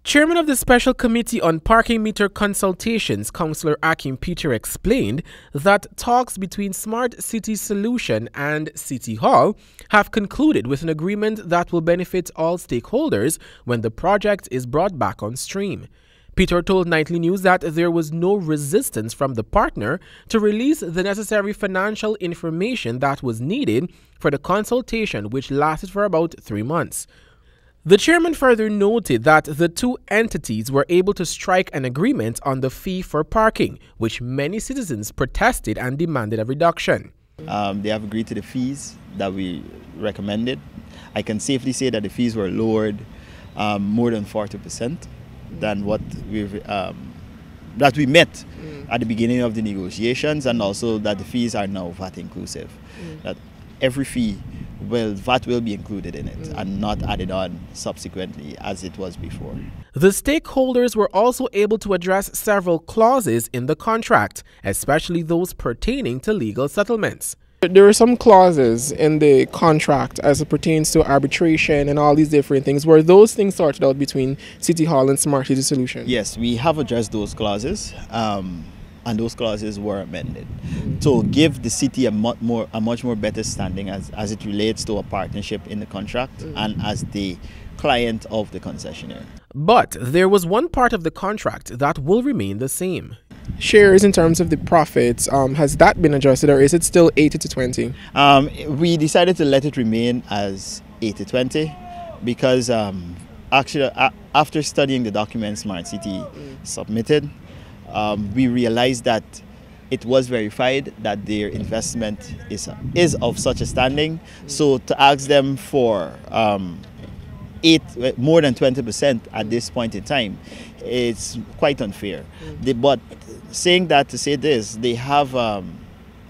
Chairman of the Special Committee on Parking Meter Consultations, Councillor Akim Peter, explained that talks between Smart City Solution and City Hall have concluded with an agreement that will benefit all stakeholders when the project is brought back on stream. Peter told Nightly News that there was no resistance from the partner to release the necessary financial information that was needed for the consultation, which lasted for about 3 months. The chairman further noted that the two entities were able to strike an agreement on the fee for parking, which many citizens protested and demanded a reduction. They have agreed to the fees that we recommended. I can safely say that the fees were lowered more than 40% than what that we met at the beginning of the negotiations, and also that the fees are now VAT inclusive. That every fee VAT will be included in it and not added on subsequently as it was before. The stakeholders were also able to address several clauses in the contract, especially those pertaining to legal settlements. There are some clauses in the contract as it pertains to arbitration and all these different things. Were those things sorted out between City Hall and Smart City Solution? Yes, we have addressed those clauses. And those clauses were amended to give the city a much more better standing as it relates to a partnership in the contract and as the client of the concessionaire. But there was one part of the contract that will remain the same. Shares in terms of the profits, has that been adjusted, or is it still 80-20? We decided to let it remain as 80-20 because actually after studying the documents Smart City submitted, we realized that it was verified that their investment is of such a standing. So to ask them for more than 20% at this point in time, it's quite unfair. But saying that to say this, they have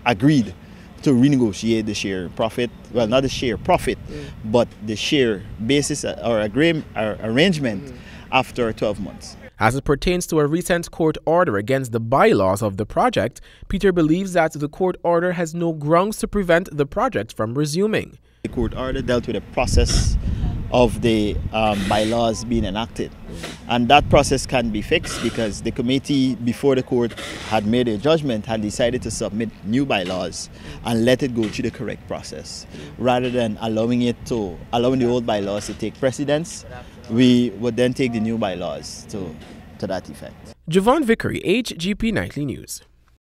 agreed to renegotiate the share profit. Well, not the share profit, but the share basis or arrangement after 12 months. As it pertains to a recent court order against the bylaws of the project, Peter believes that the court order has no grounds to prevent the project from resuming. The court order dealt with the process of the bylaws being enacted. And that process can be fixed because the committee, before the court had made a judgment, had decided to submit new bylaws and let it go through the correct process. Rather than allowing the old bylaws to take precedence, we would then take the new bylaws to that effect. Javon Vickery, HGP Nightly News.